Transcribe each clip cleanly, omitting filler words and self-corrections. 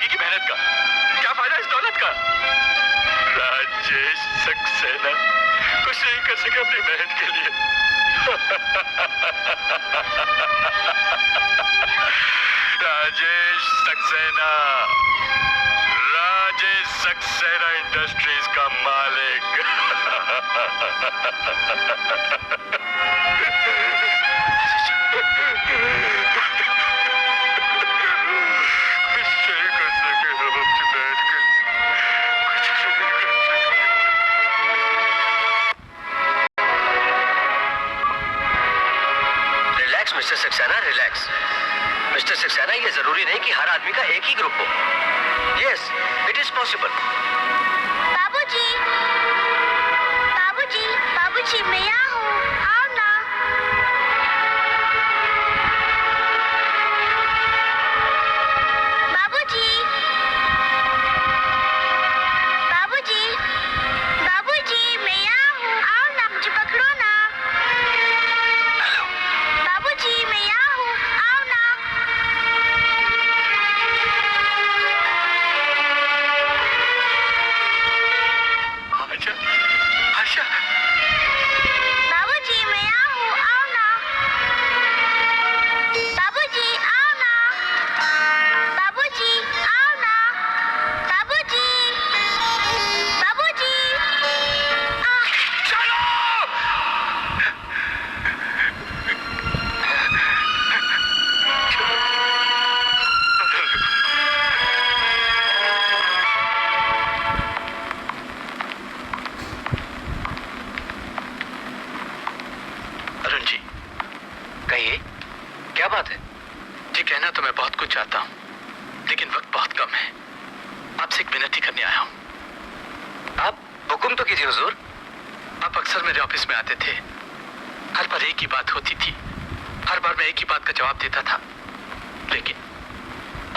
जिंदगी की मेहनत का? क्या फायदा इस दौलत का? राजेश सक्सेना कुछ नहीं कर सके अपनी बहन के लिए। राजेश सक्सेना इंडस्ट्रीज का मालिक। Mister Saxena, relax. Mister Saxena, ये जरूरी नहीं कि हर आदमी का एक ही ग्रुप हो। Yes, it is possible. बाबूजी, बाबूजी, बाबूजी, मैं यहाँ हूँ, आओ ना। बाबूजी, बाबूजी, बाबूजी, मैं यहाँ हूँ, आओ ना, मुझे पकड़ो ना। बाबूजी, मैं यहाँ हूँ, आओ ना। आशा, आशा। बाबूजी, मैं यहाँ हूँ, आओ ना। बाबूजी, आओ ना। बाबूजी, आओ ना। बाबूजी, बाबूजी। चलो। अरुण जी, कहिए, क्या बात है? जी कहना तो मैं बहुत कुछ चाहता हूँ, लेकिन वक्त बहुत कम है। आपसे एक विनती करने आया हूँ। आप हुक्म तो कीजिए हुजूर। आप अक्सर मेरे ऑफिस में आते थे। हर बार एक ही बात होती थी। हर बार मैं एक ही बात का जवाब देता था, लेकिन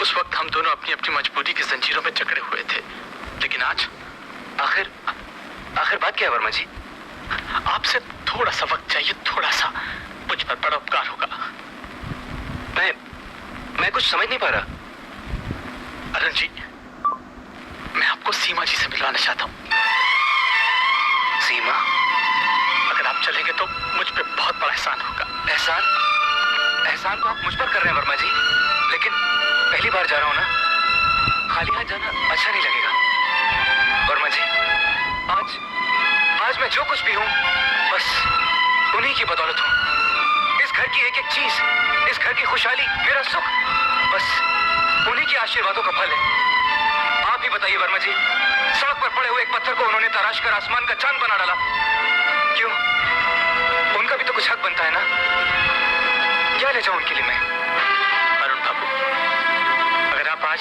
उस वक्त हम दोनों अपनी अपनी मजबूरी की जंजीरों में जकड़े हुए थे। लेकिन आज आखिर बात क्या है वर्मा जी? आपसे थोड़ा सा वक्त चाहिए, थोड़ा सा। मुझ पर बड़ा उपकार होगा। मैं कुछ समझ नहीं पा रहा। अरुण जी, मैं आपको सीमा जी से मिलवाना चाहता हूँ। सीमा? अगर आप चलेंगे तो मुझ पे बहुत बड़ा एहसान होगा। एहसान? एहसान तो आप मुझ पर कर रहे हैं वर्मा जी, लेकिन पहली बार जा रहा हूँ ना, खाली हाथ जाना अच्छा नहीं लगेगा। वर्मा जी, आज मैं जो कुछ भी हूँ, बस उन्हीं की बदौलत हूँ। इस घर की एक एक चीज, इस घर की खुशहाली, मेरा सुख, बस उन्हीं के आशीर्वादों का फल है। आप ही बताइए वर्मा जी, सड़क पर पड़े हुए एक पत्थर को उन्होंने तराश कर आसमान का चांद बना डाला। क्यों? उनका भी तो कुछ हक बनता है ना। क्या ले जाऊं उनके लिए मैं? अरुण बाबू, अगर आप आज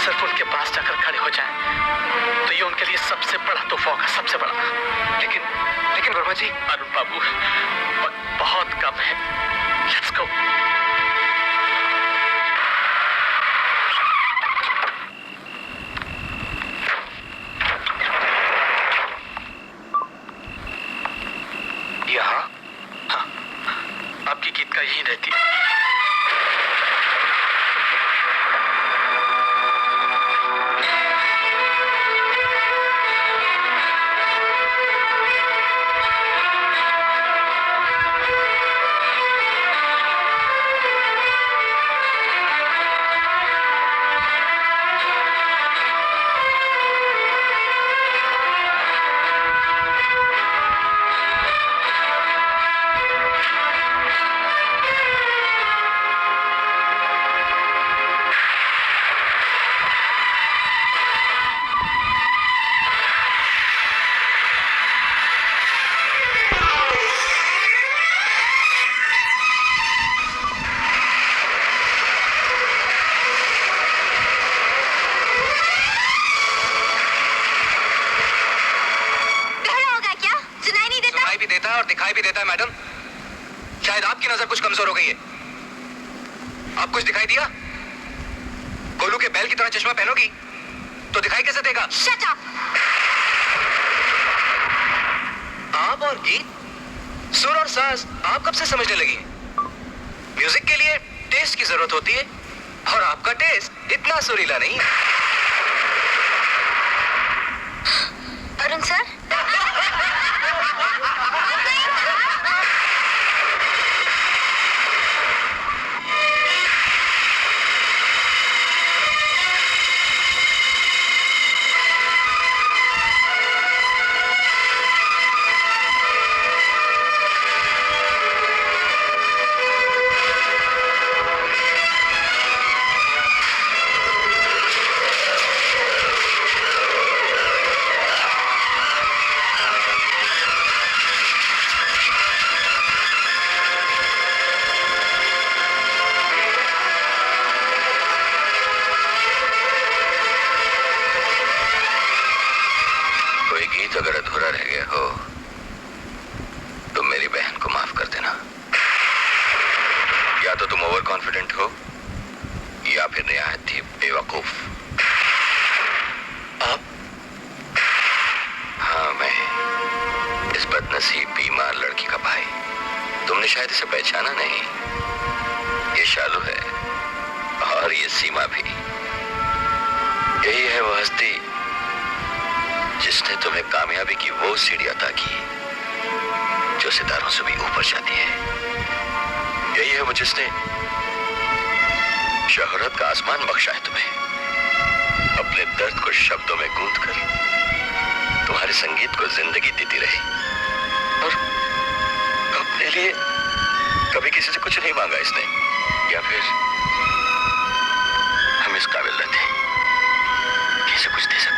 सिर्फ उनके पास जाकर खड़े हो जाएं, तो ये उनके लिए सबसे बड़ा तोहफा होगा, सबसे बड़ा। लेकिन वर्मा जी। अरुण बाबू, वक्त बहुत कम है। Let's go. यहाँ? हाँ, आपकी गीत का यही रहती है। देता है और दिखाई भी देता है मैडम। शायद आपकी नजर कुछ कमजोर हो गई है। आप कुछ दिखाई दिया? गोलू के बैल की तरह चश्मा पहनोगी तो दिखाई कैसे देगा? Shut up! आप और गीत, सुर और साज आप कब से समझने लगी? म्यूजिक के लिए टेस्ट की जरूरत होती है और आपका टेस्ट इतना सुरीला नहीं है। अरुण सर, अगर अधूरा रह गया हो तो मेरी बहन को माफ कर देना। या तो तुम ओवर कॉन्फिडेंट हो या फिर निहायत ही बेवकूफ। आप? हाँ, मैं इस बदनसीब बीमार लड़की का भाई। तुमने शायद इसे पहचाना नहीं। ये शालू है और ये सीमा भी। यही है वो हस्ती जिसने तुम्हें कामयाबी की वो सीढ़ी अता की जो सितारों से भी ऊपर जाती है। यही है वो जिसने शोहरत का आसमान बख्शा है तुम्हें। अपने दर्द को शब्दों में गूंथकर तुम्हारे संगीत को जिंदगी देती रही और अपने लिए कभी किसी से कुछ नहीं मांगा इसने। या फिर हम इस काबिल न थे कि इसे कुछ दे सकते।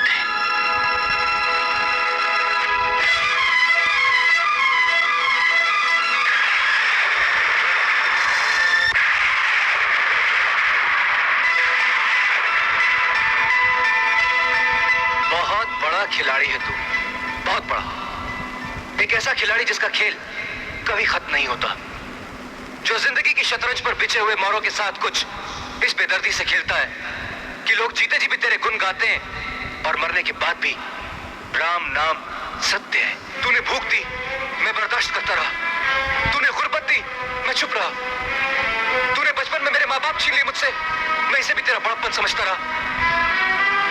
खिलाड़ी है तू, बहुत बड़ा। एक ऐसा खिलाड़ी जिसका खेल कभी खत्म नहीं होता, जो जिंदगी की शतरंज पर बिछे हुए मोरों के साथ कुछ इस बेदर्दी से खेलता है कि लोग जीते जी भी तेरे गुण गाते हैं और मरने के बाद भी राम नाम सत्य है। तूने भूख दी, मैं बर्दाश्त करता रहा। तूने गुर्बत दी, मैं चुप रहा। तूने बचपन में मेरे माँ बाप छीन लिए मुझसे, मैं इसे भी तेरा बड़प्पन समझता रहा।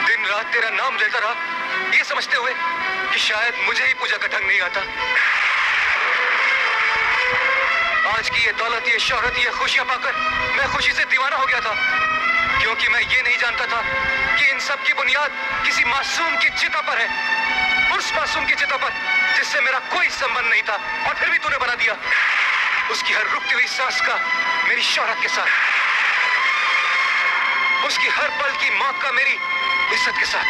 दिन रात तेरा नाम लेता रहा, ये समझते हुए कि शायद मुझे ही पूजा का ढंग नहीं आता। आज की ये दौलत, ये शोहरत, ये खुशियां पाकर मैं खुशी से दीवाना हो गया था, क्योंकि मैं ये नहीं जानता था कि इन सब की बुनियाद किसी मासूम की चिता पर है। उस मासूम की चिता पर जिससे मेरा कोई संबंध नहीं था, और फिर भी तूने बना दिया उसकी हर रुकती हुई सांस का मेरी शोहरत के साथ, उसकी हर पल की मौत का मेरी इज्जत के साथ,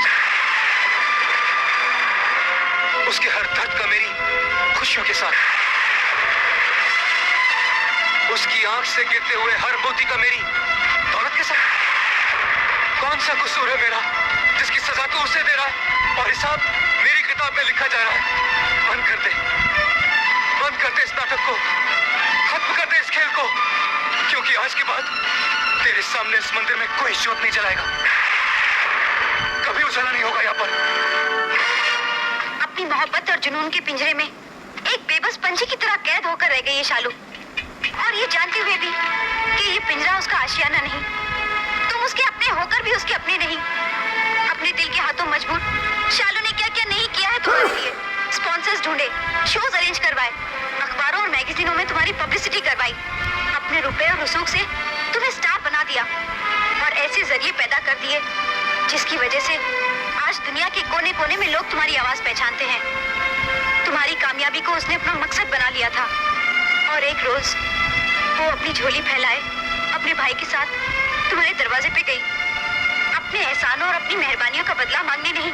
उसके हर दर्द का मेरी खुशियों के साथ, उसकी आंख से गिरते हुए हर मोती का मेरी दौलत के साथ। कौन सा कसूर है मेरा जिसकी सजा तू उसे दे रहा है और हिसाब मेरी किताब में लिखा जा रहा है? बंद कर दे, बंद कर दे इस नाटक को, खत्म कर दे इस खेल को, क्योंकि आज के बाद तेरे सामने इस मंदिर में कोई ज्योत नहीं जलाएगा, कभी उजाला नहीं होगा यहाँ पर। अपनी मोहब्बत और जुनून के पिंजरे में एक बेबस पंछी की तरह कैद होकर रह गई है शालू, और ये जानते हुए भी कि ये पिंजरा उसका आशियाना नहीं। तुम उसके अपने होकर भी उसके अपने नहीं। अपने दिल के हाथों मजबूर शालू ने क्या क्या नहीं किया है तुम्हारे लिए। स्पॉन्सर्स ढूंढे, शोज अरेंज करवाए, अखबारों और मैगजीनों में तुम्हारी पब्लिसिटी करवाई, अपने रुपए और रसूख से तुम्हें स्टार बना दिया और ऐसे जरिए पैदा कर दिए जिसकी वजह से आज दुनिया के कोने कोने में लोग तुम्हारी आवाज पहचानते हैं। तुम्हारी कामयाबी को उसने अपना मकसद बना लिया था, और एक रोज वो अपनी झोली फैलाए अपने भाई के साथ तुम्हारे दरवाजे पे गई, अपने एहसानों और अपनी मेहरबानियों का बदला मांगने नहीं,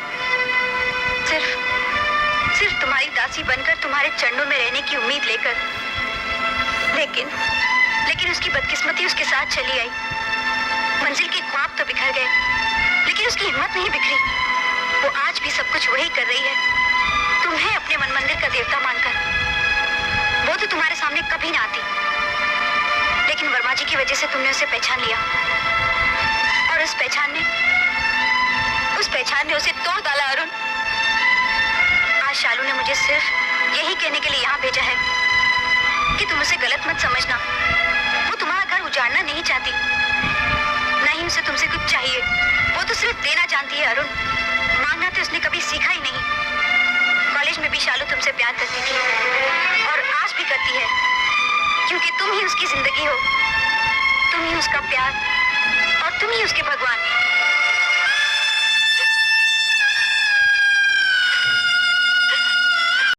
सिर्फ तुम्हारी दासी बनकर तुम्हारे चरणों में रहने की उम्मीद लेकर। लेकिन उसकी बदकिस्मती उसके साथ चली आई। मंजिल के ख्वाब तो बिखर गए, लेकिन उसकी हिम्मत नहीं बिखरी। वो आज भी सब कुछ वही कर रही है, तुम्हें अपने मन मंदिर का देवता मानकर। वो तो तुम्हारे सामने कभी ना आती, लेकिन वर्मा जी की वजह से तुमने उसे पहचान लिया, और उस पहचान ने उसे तोड़ डाला। अरुण, आज शालू ने मुझे सिर्फ यही कहने के लिए यहाँ भेजा है कि तुम उसे गलत मत समझना। वो तुम्हारा घर उजाड़ना नहीं चाहती, ना ही उसे तुमसे कुछ चाहिए। वो तो सिर्फ देना जानती है अरुण, मांगना तो उसने कभी सीखा ही नहीं। प्यार करती थी और आज भी करती है, क्योंकि तुम ही उसकी जिंदगी हो, तुम ही उसका प्यार और तुम ही उसके भगवान।